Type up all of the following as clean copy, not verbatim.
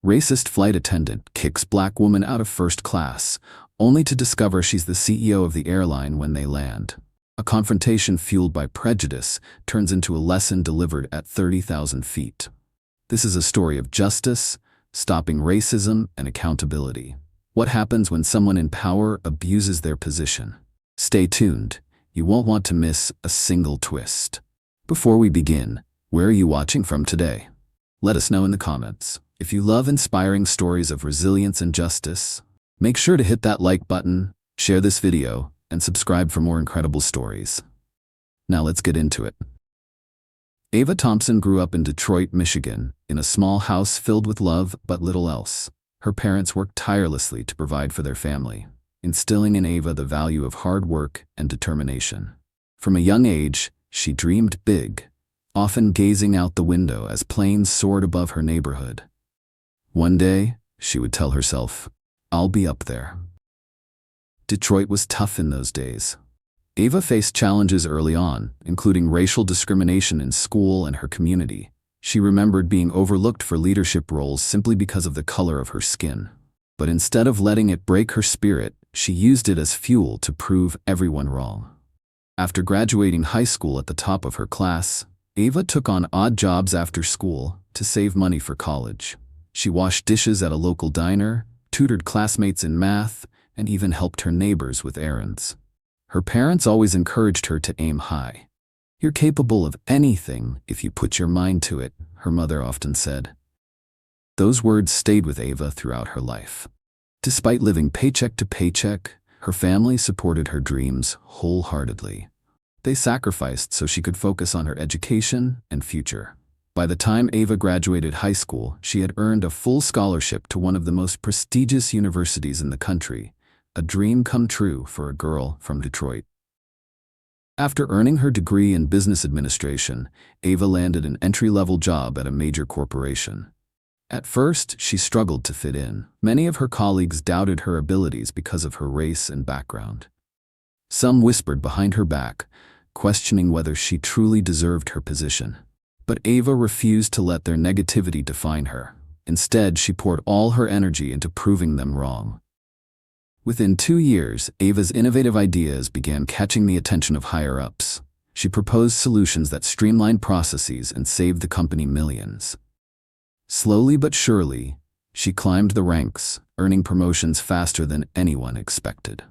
Racist flight attendant kicks black woman out of first class, only to discover she's the CEO of the airline when they land. A confrontation fueled by prejudice turns into a lesson delivered at 30,000 feet. This is a story of justice, stopping racism, and accountability. What happens when someone in power abuses their position? Stay tuned. You won't want to miss a single twist. Before we begin, where are you watching from today? Let us know in the comments. If you love inspiring stories of resilience and justice, make sure to hit that like button, share this video, and subscribe for more incredible stories. Now let's get into it. Ava Thompson grew up in Detroit, Michigan, in a small house filled with love but little else. Her parents worked tirelessly to provide for their family, instilling in Ava the value of hard work and determination. From a young age, she dreamed big, often gazing out the window as planes soared above her neighborhood. One day, she would tell herself, "I'll be up there." Detroit was tough in those days. Ava faced challenges early on, including racial discrimination in school and her community. She remembered being overlooked for leadership roles simply because of the color of her skin. But instead of letting it break her spirit, she used it as fuel to prove everyone wrong. After graduating high school at the top of her class, Ava took on odd jobs after school to save money for college. She washed dishes at a local diner, tutored classmates in math, and even helped her neighbors with errands. Her parents always encouraged her to aim high. "You're capable of anything if you put your mind to it," her mother often said. Those words stayed with Ava throughout her life. Despite living paycheck to paycheck, her family supported her dreams wholeheartedly. They sacrificed so she could focus on her education and future. By the time Ava graduated high school, she had earned a full scholarship to one of the most prestigious universities in the country, a dream come true for a girl from Detroit. After earning her degree in business administration, Ava landed an entry-level job at a major corporation. At first, she struggled to fit in. Many of her colleagues doubted her abilities because of her race and background. Some whispered behind her back, questioning whether she truly deserved her position. But Ava refused to let their negativity define her. Instead, she poured all her energy into proving them wrong. Within 2 years, Ava's innovative ideas began catching the attention of higher-ups. She proposed solutions that streamlined processes and saved the company millions. Slowly but surely, she climbed the ranks, earning promotions faster than anyone expected.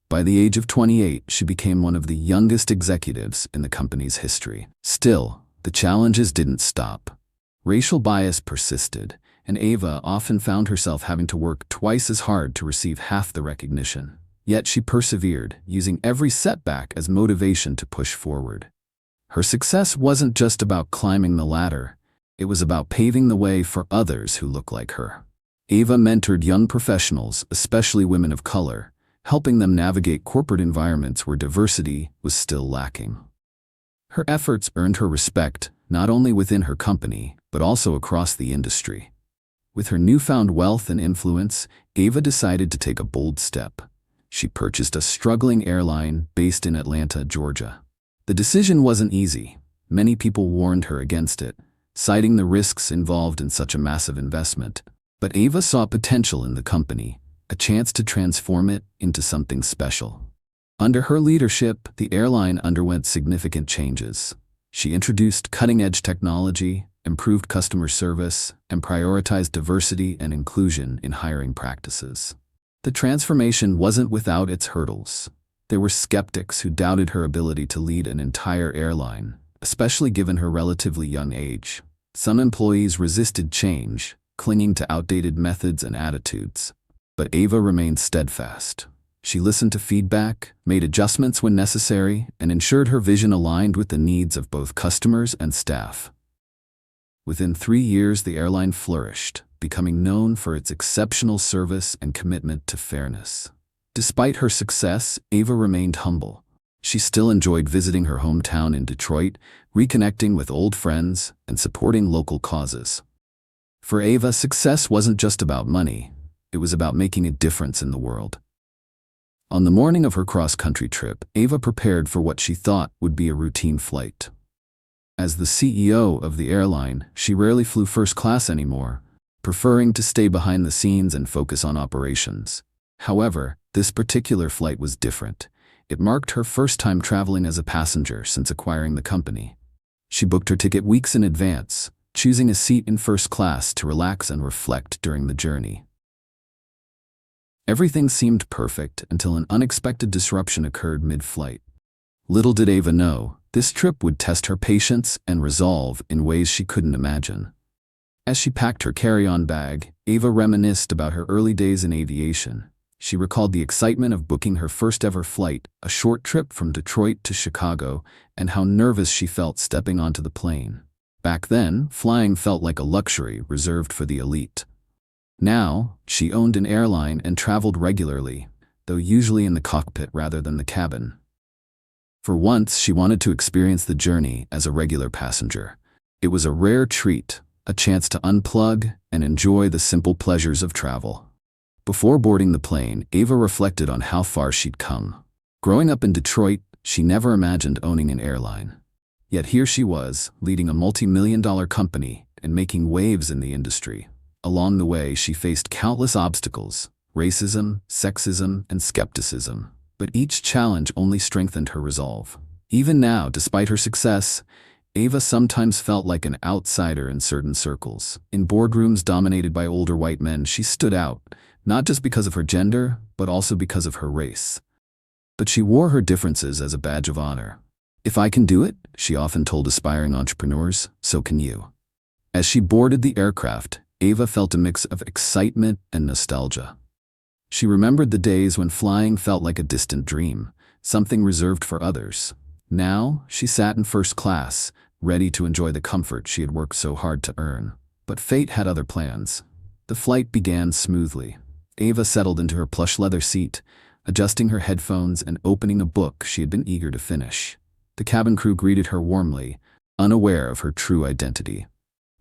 By the age of 28, she became one of the youngest executives in the company's history. Still, the challenges didn't stop. Racial bias persisted, and Ava often found herself having to work twice as hard to receive half the recognition. Yet she persevered, using every setback as motivation to push forward. Her success wasn't just about climbing the ladder. It was about paving the way for others who look like her. Ava mentored young professionals, especially women of color, helping them navigate corporate environments where diversity was still lacking. Her efforts earned her respect, not only within her company, but also across the industry. With her newfound wealth and influence, Ava decided to take a bold step. She purchased a struggling airline based in Atlanta, Georgia. The decision wasn't easy. Many people warned her against it, citing the risks involved in such a massive investment. But Ava saw potential in the company, a chance to transform it into something special. Under her leadership, the airline underwent significant changes. She introduced cutting-edge technology, improved customer service, and prioritized diversity and inclusion in hiring practices. The transformation wasn't without its hurdles. There were skeptics who doubted her ability to lead an entire airline, especially given her relatively young age. Some employees resisted change, clinging to outdated methods and attitudes. But Ava remained steadfast. She listened to feedback, made adjustments when necessary, and ensured her vision aligned with the needs of both customers and staff. Within 3 years, the airline flourished, becoming known for its exceptional service and commitment to fairness. Despite her success, Ava remained humble. She still enjoyed visiting her hometown in Detroit, reconnecting with old friends, and supporting local causes. For Ava, success wasn't just about money. It was about making a difference in the world. On the morning of her cross-country trip, Ava prepared for what she thought would be a routine flight. As the CEO of the airline, she rarely flew first class anymore, preferring to stay behind the scenes and focus on operations. However, this particular flight was different. It marked her first time traveling as a passenger since acquiring the company. She booked her ticket weeks in advance, choosing a seat in first class to relax and reflect during the journey. Everything seemed perfect until an unexpected disruption occurred mid-flight. Little did Ava know, this trip would test her patience and resolve in ways she couldn't imagine. As she packed her carry-on bag, Ava reminisced about her early days in aviation. She recalled the excitement of booking her first-ever flight, a short trip from Detroit to Chicago, and how nervous she felt stepping onto the plane. Back then, flying felt like a luxury reserved for the elite. Now, she owned an airline and traveled regularly, though usually in the cockpit rather than the cabin. For once, she wanted to experience the journey as a regular passenger. It was a rare treat, a chance to unplug and enjoy the simple pleasures of travel. Before boarding the plane, Ava reflected on how far she'd come. Growing up in Detroit, she never imagined owning an airline. Yet here she was, leading a multi-million-dollar company and making waves in the industry. Along the way, she faced countless obstacles: racism, sexism, and skepticism. But each challenge only strengthened her resolve. Even now, despite her success, Ava sometimes felt like an outsider in certain circles. In boardrooms dominated by older white men, she stood out, not just because of her gender, but also because of her race. But she wore her differences as a badge of honor. "If I can do it," she often told aspiring entrepreneurs, "so can you." As she boarded the aircraft, Ava felt a mix of excitement and nostalgia. She remembered the days when flying felt like a distant dream, something reserved for others. Now, she sat in first class, ready to enjoy the comfort she had worked so hard to earn. But fate had other plans. The flight began smoothly. Ava settled into her plush leather seat, adjusting her headphones and opening a book she had been eager to finish. The cabin crew greeted her warmly, unaware of her true identity.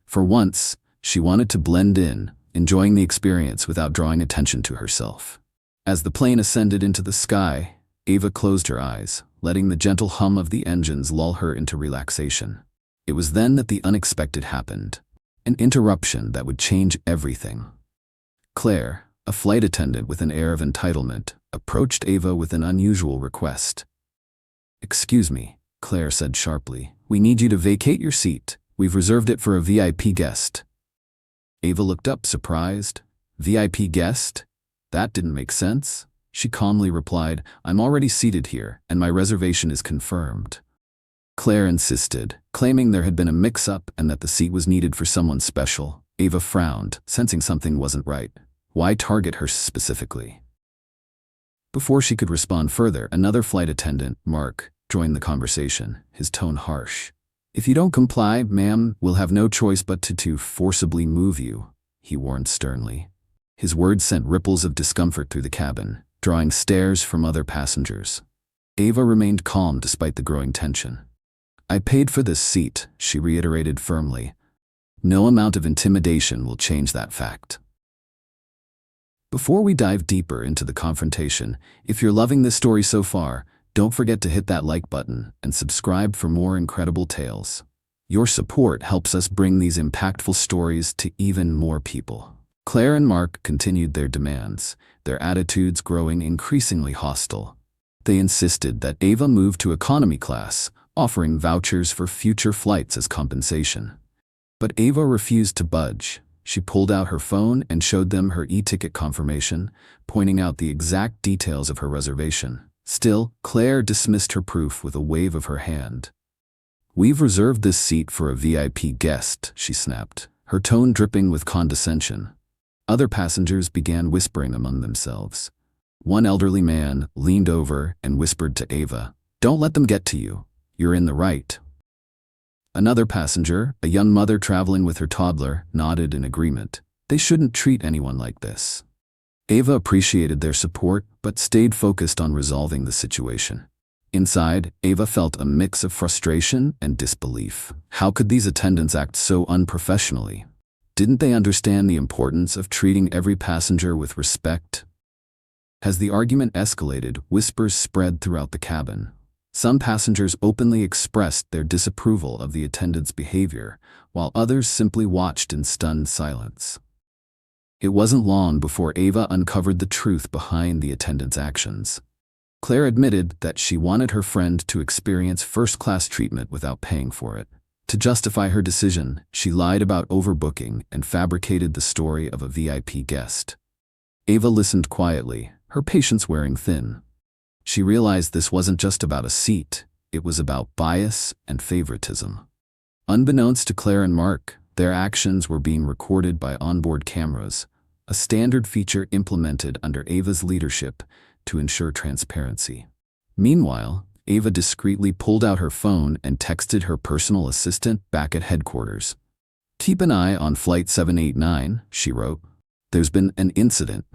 For once, she wanted to blend in, enjoying the experience without drawing attention to herself. As the plane ascended into the sky, Ava closed her eyes, letting the gentle hum of the engines lull her into relaxation. It was then that the unexpected happened, an interruption that would change everything. Claire, a flight attendant with an air of entitlement, approached Ava with an unusual request. "Excuse me," Claire said sharply. "We need you to vacate your seat. We've reserved it for a VIP guest." Ava looked up, surprised. "VIP guest? That didn't make sense." She calmly replied, "I'm already seated here, and my reservation is confirmed." Claire insisted, claiming there had been a mix-up and that the seat was needed for someone special. Ava frowned, sensing something wasn't right. Why target her specifically? Before she could respond further, another flight attendant, Mark, joined the conversation, his tone harsh. "If you don't comply, ma'am, we'll have no choice but to forcibly move you," he warned sternly. His words sent ripples of discomfort through the cabin, drawing stares from other passengers. Ava remained calm despite the growing tension. "I paid for this seat," she reiterated firmly. "No amount of intimidation will change that fact." Before we dive deeper into the confrontation, if you're loving this story so far, don't forget to hit that like button and subscribe for more incredible tales. Your support helps us bring these impactful stories to even more people. Claire and Mark continued their demands, their attitudes growing increasingly hostile. They insisted that Ava move to economy class, offering vouchers for future flights as compensation. But Ava refused to budge. She pulled out her phone and showed them her e-ticket confirmation, pointing out the exact details of her reservation. Still, Claire dismissed her proof with a wave of her hand. "We've reserved this seat for a VIP guest," she snapped, her tone dripping with condescension. Other passengers began whispering among themselves. One elderly man leaned over and whispered to Ava, "Don't let them get to you. You're in the right." Another passenger, a young mother traveling with her toddler, nodded in agreement. They shouldn't treat anyone like this. Ava appreciated their support, but stayed focused on resolving the situation. Inside, Ava felt a mix of frustration and disbelief. How could these attendants act so unprofessionally? Didn't they understand the importance of treating every passenger with respect? As the argument escalated, whispers spread throughout the cabin. Some passengers openly expressed their disapproval of the attendants' behavior, while others simply watched in stunned silence. It wasn't long before Ava uncovered the truth behind the attendant's actions. Claire admitted that she wanted her friend to experience first-class treatment without paying for it. To justify her decision, she lied about overbooking and fabricated the story of a VIP guest. Ava listened quietly, her patience wearing thin. She realized this wasn't just about a seat, it was about bias and favoritism. Unbeknownst to Claire and Mark, their actions were being recorded by onboard cameras, a standard feature implemented under Ava's leadership to ensure transparency. Meanwhile, Ava discreetly pulled out her phone and texted her personal assistant back at headquarters. "Keep an eye on Flight 789, she wrote. "There's been an incident."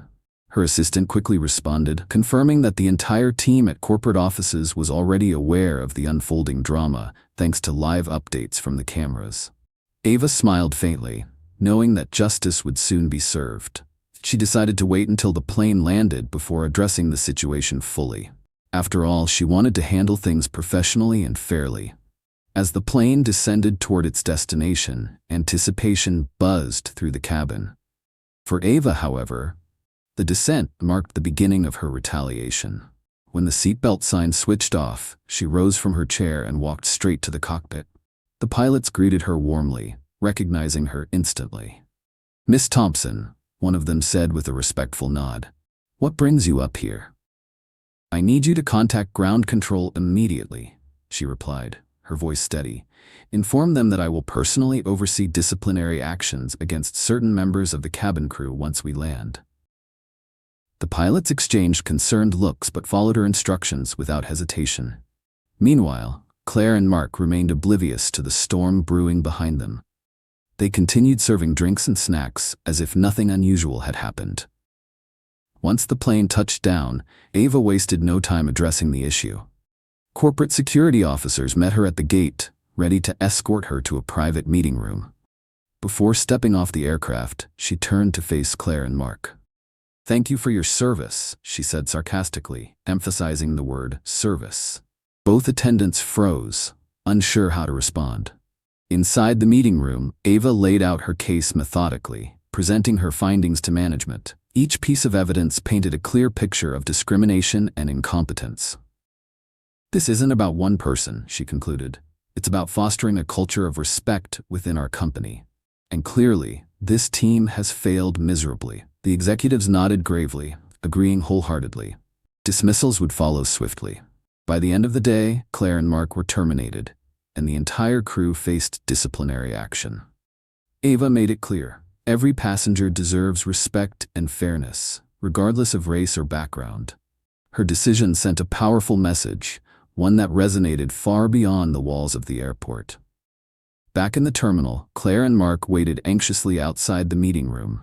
Her assistant quickly responded, confirming that the entire team at corporate offices was already aware of the unfolding drama, thanks to live updates from the cameras. Ava smiled faintly, knowing that justice would soon be served. She decided to wait until the plane landed before addressing the situation fully. After all, she wanted to handle things professionally and fairly. As the plane descended toward its destination, anticipation buzzed through the cabin. For Ava, however, the descent marked the beginning of her retaliation. When the seatbelt sign switched off, she rose from her chair and walked straight to the cockpit. The pilots greeted her warmly, recognizing her instantly. "Miss Thompson," one of them said with a respectful nod. "What brings you up here?" "I need you to contact ground control immediately," she replied, her voice steady. "Inform them that I will personally oversee disciplinary actions against certain members of the cabin crew once we land." The pilots exchanged concerned looks but followed her instructions without hesitation. Meanwhile, Claire and Mark remained oblivious to the storm brewing behind them. They continued serving drinks and snacks as if nothing unusual had happened. Once the plane touched down, Ava wasted no time addressing the issue. Corporate security officers met her at the gate, ready to escort her to a private meeting room. Before stepping off the aircraft, she turned to face Claire and Mark. "Thank you for your service," she said sarcastically, emphasizing the word service. Both attendants froze, unsure how to respond. Inside the meeting room, Ava laid out her case methodically, presenting her findings to management. Each piece of evidence painted a clear picture of discrimination and incompetence. "This isn't about one person," she concluded. "It's about fostering a culture of respect within our company. And clearly, this team has failed miserably." The executives nodded gravely, agreeing wholeheartedly. Dismissals would follow swiftly. By the end of the day, Claire and Mark were terminated, and the entire crew faced disciplinary action. Ava made it clear, every passenger deserves respect and fairness, regardless of race or background. Her decision sent a powerful message, one that resonated far beyond the walls of the airport. Back in the terminal, Claire and Mark waited anxiously outside the meeting room.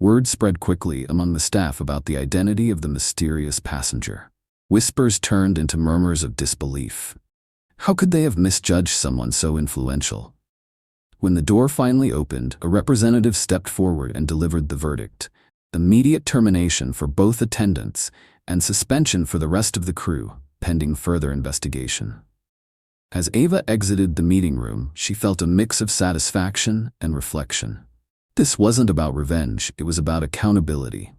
Word spread quickly among the staff about the identity of the mysterious passenger. Whispers turned into murmurs of disbelief. How could they have misjudged someone so influential? When the door finally opened, a representative stepped forward and delivered the verdict: immediate termination for both attendants and suspension for the rest of the crew, pending further investigation. As Ava exited the meeting room, she felt a mix of satisfaction and reflection. This wasn't about revenge, it was about accountability.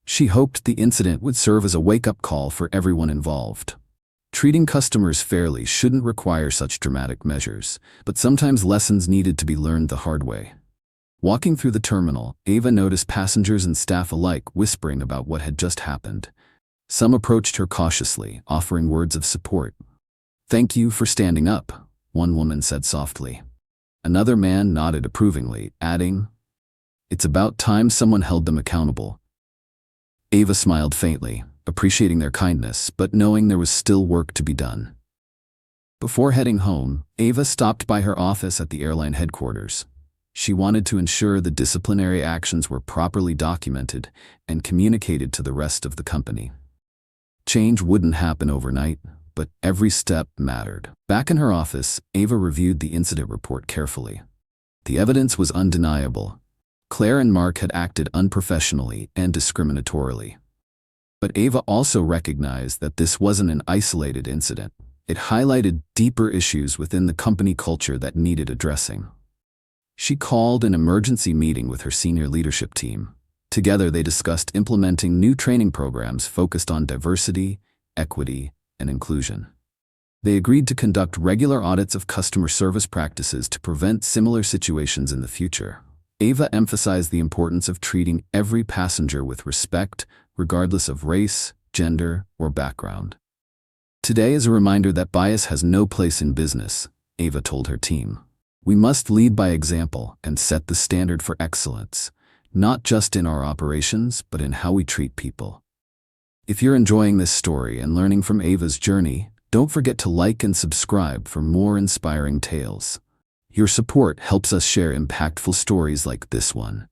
She hoped the incident would serve as a wake-up call for everyone involved. Treating customers fairly shouldn't require such dramatic measures, but sometimes lessons needed to be learned the hard way. Walking through the terminal, Ava noticed passengers and staff alike whispering about what had just happened. Some approached her cautiously, offering words of support. "Thank you for standing up," one woman said softly. Another man nodded approvingly, adding, "It's about time someone held them accountable." Ava smiled faintly, appreciating their kindness, but knowing there was still work to be done. Before heading home, Ava stopped by her office at the airline headquarters. She wanted to ensure the disciplinary actions were properly documented and communicated to the rest of the company. Change wouldn't happen overnight, but every step mattered. Back in her office, Ava reviewed the incident report carefully. The evidence was undeniable. Claire and Mark had acted unprofessionally and discriminatorily. But Ava also recognized that this wasn't an isolated incident. It highlighted deeper issues within the company culture that needed addressing. She called an emergency meeting with her senior leadership team. Together, they discussed implementing new training programs focused on diversity, equity, and inclusion. They agreed to conduct regular audits of customer service practices to prevent similar situations in the future. Ava emphasized the importance of treating every passenger with respect, regardless of race, gender, or background. "Today is a reminder that bias has no place in business," Ava told her team. "We must lead by example and set the standard for excellence, not just in our operations, but in how we treat people." If you're enjoying this story and learning from Ava's journey, don't forget to like and subscribe for more inspiring tales. Your support helps us share impactful stories like this one.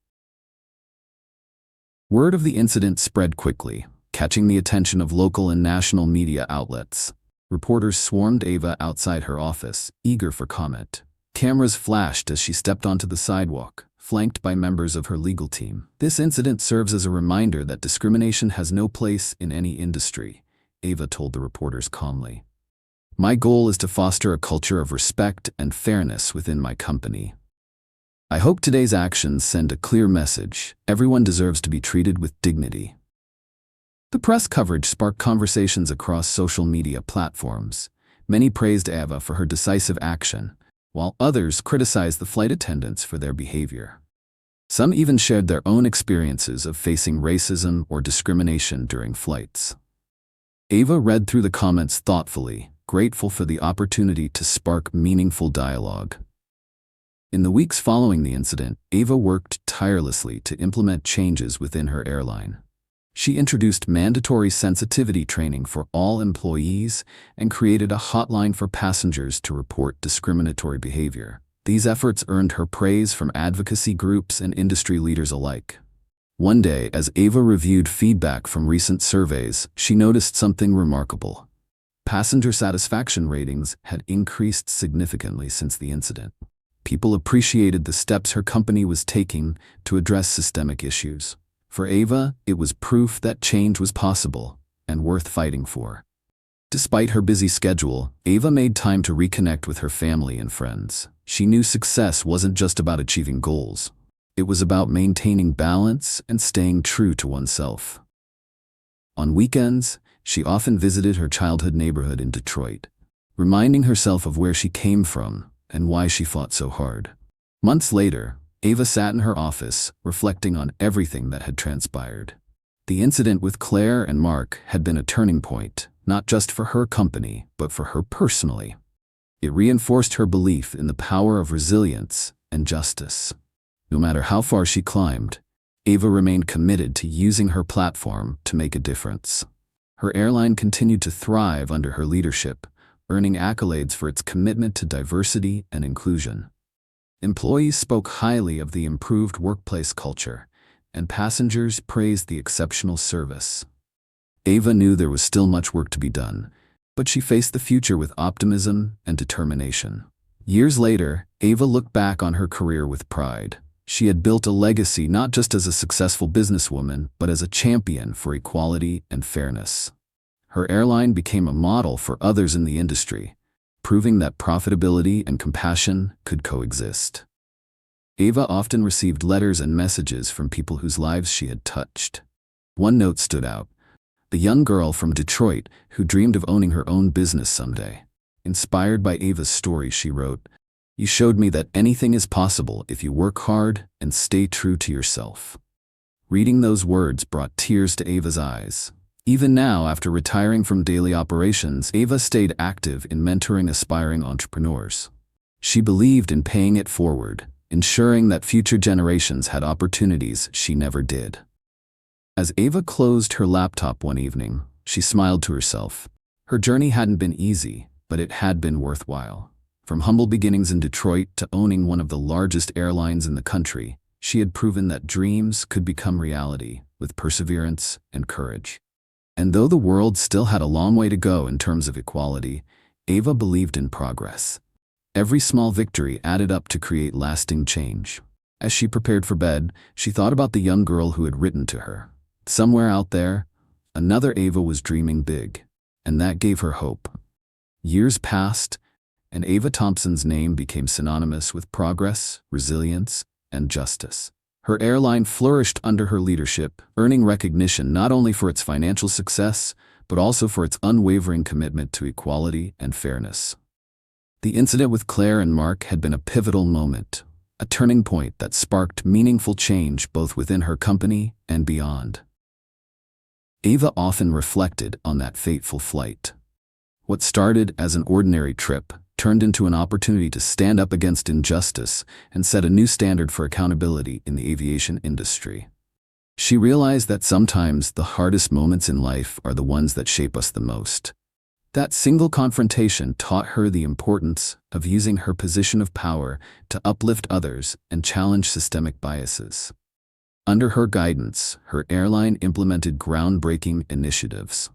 Word of the incident spread quickly, catching the attention of local and national media outlets. Reporters swarmed Ava outside her office, eager for comment. Cameras flashed as she stepped onto the sidewalk, flanked by members of her legal team. "This incident serves as a reminder that discrimination has no place in any industry," Ava told the reporters calmly. "My goal is to foster a culture of respect and fairness within my company. I hope today's actions send a clear message: everyone deserves to be treated with dignity." The press coverage sparked conversations across social media platforms. Many praised Ava for her decisive action, while others criticized the flight attendants for their behavior. Some even shared their own experiences of facing racism or discrimination during flights. Ava read through the comments thoughtfully, grateful for the opportunity to spark meaningful dialogue. In the weeks following the incident, Ava worked tirelessly to implement changes within her airline. She introduced mandatory sensitivity training for all employees and created a hotline for passengers to report discriminatory behavior. These efforts earned her praise from advocacy groups and industry leaders alike. One day, as Ava reviewed feedback from recent surveys, she noticed something remarkable. Passenger satisfaction ratings had increased significantly since the incident. People appreciated the steps her company was taking to address systemic issues. For Ava, it was proof that change was possible and worth fighting for. Despite her busy schedule, Ava made time to reconnect with her family and friends. She knew success wasn't just about achieving goals. It was about maintaining balance and staying true to oneself. On weekends, she often visited her childhood neighborhood in Detroit, reminding herself of where she came from and why she fought so hard. Months later, Ava sat in her office, reflecting on everything that had transpired. The incident with Claire and Mark had been a turning point, not just for her company, but for her personally. It reinforced her belief in the power of resilience and justice. No matter how far she climbed, Ava remained committed to using her platform to make a difference. Her airline continued to thrive under her leadership, earning accolades for its commitment to diversity and inclusion. Employees spoke highly of the improved workplace culture, and passengers praised the exceptional service. Ava knew there was still much work to be done, but she faced the future with optimism and determination. Years later, Ava looked back on her career with pride. She had built a legacy not just as a successful businesswoman, but as a champion for equality and fairness. Her airline became a model for others in the industry, proving that profitability and compassion could coexist. Ava often received letters and messages from people whose lives she had touched. One note stood out: the young girl from Detroit who dreamed of owning her own business someday. Inspired by Ava's story, she wrote, "You showed me that anything is possible if you work hard and stay true to yourself." Reading those words brought tears to Ava's eyes. Even now, after retiring from daily operations, Ava stayed active in mentoring aspiring entrepreneurs. She believed in paying it forward, ensuring that future generations had opportunities she never did. As Ava closed her laptop one evening, she smiled to herself. Her journey hadn't been easy, but it had been worthwhile. From humble beginnings in Detroit to owning one of the largest airlines in the country, she had proven that dreams could become reality with perseverance and courage. And though the world still had a long way to go in terms of equality, Ava believed in progress. Every small victory added up to create lasting change. As she prepared for bed, she thought about the young girl who had written to her. Somewhere out there, another Ava was dreaming big, and that gave her hope. Years passed, and Ava Thompson's name became synonymous with progress, resilience, and justice. Her airline flourished under her leadership, earning recognition not only for its financial success, but also for its unwavering commitment to equality and fairness. The incident with Claire and Mark had been a pivotal moment, a turning point that sparked meaningful change both within her company and beyond. Ava often reflected on that fateful flight. What started as an ordinary trip turned into an opportunity to stand up against injustice and set a new standard for accountability in the aviation industry. She realized that sometimes the hardest moments in life are the ones that shape us the most. That single confrontation taught her the importance of using her position of power to uplift others and challenge systemic biases. Under her guidance, her airline implemented groundbreaking initiatives.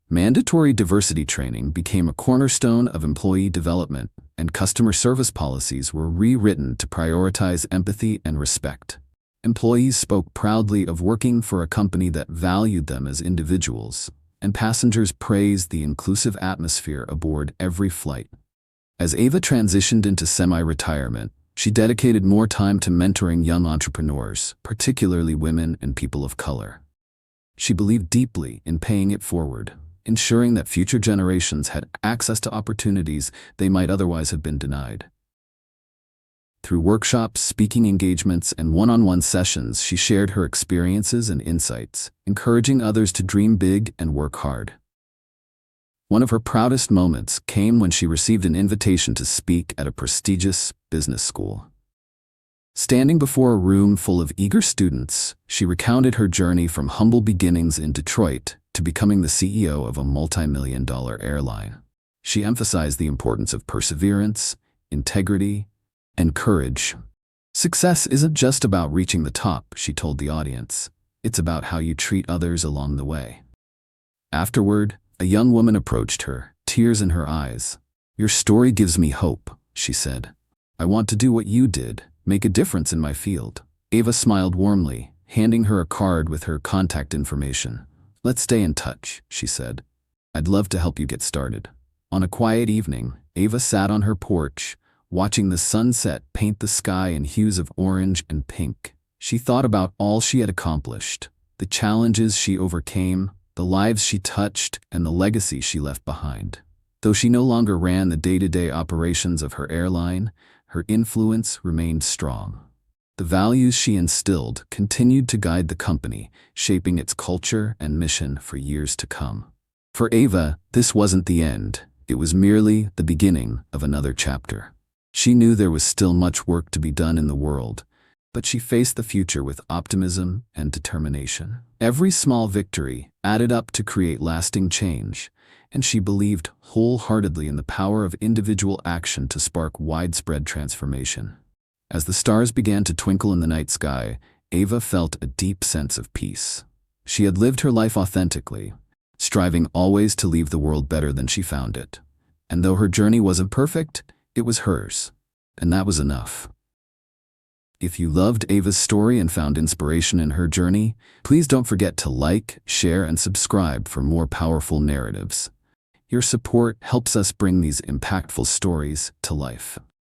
Mandatory diversity training became a cornerstone of employee development, and customer service policies were rewritten to prioritize empathy and respect. Employees spoke proudly of working for a company that valued them as individuals, and passengers praised the inclusive atmosphere aboard every flight. As Ava transitioned into semi-retirement, she dedicated more time to mentoring young entrepreneurs, particularly women and people of color. She believed deeply in paying it forward, ensuring that future generations had access to opportunities they might otherwise have been denied. Through workshops, speaking engagements, and one-on-one sessions, she shared her experiences and insights, encouraging others to dream big and work hard. One of her proudest moments came when she received an invitation to speak at a prestigious business school. Standing before a room full of eager students, she recounted her journey from humble beginnings in Detroit to becoming the CEO of a multi-million-dollar airline. She emphasized the importance of perseverance, integrity, and courage. Success isn't just about reaching the top, she told the audience. It's about how you treat others along the way. Afterward, a young woman approached her, tears in her eyes. "Your story gives me hope," she said. "I want to do what you did, make a difference in my field." Ava smiled warmly, handing her a card with her contact information. "Let's stay in touch," she said. "I'd love to help you get started." On a quiet evening, Ava sat on her porch, watching the sunset paint the sky in hues of orange and pink. She thought about all she had accomplished, the challenges she overcame, the lives she touched, and the legacy she left behind. Though she no longer ran the day-to-day operations of her airline, her influence remained strong. The values she instilled continued to guide the company, shaping its culture and mission for years to come. For Ava, this wasn't the end. It was merely the beginning of another chapter. She knew there was still much work to be done in the world, but she faced the future with optimism and determination. Every small victory added up to create lasting change, and she believed wholeheartedly in the power of individual action to spark widespread transformation. As the stars began to twinkle in the night sky, Ava felt a deep sense of peace. She had lived her life authentically, striving always to leave the world better than she found it. And though her journey wasn't perfect, it was hers, and that was enough. If you loved Ava's story and found inspiration in her journey, please don't forget to like, share, and subscribe for more powerful narratives. Your support helps us bring these impactful stories to life.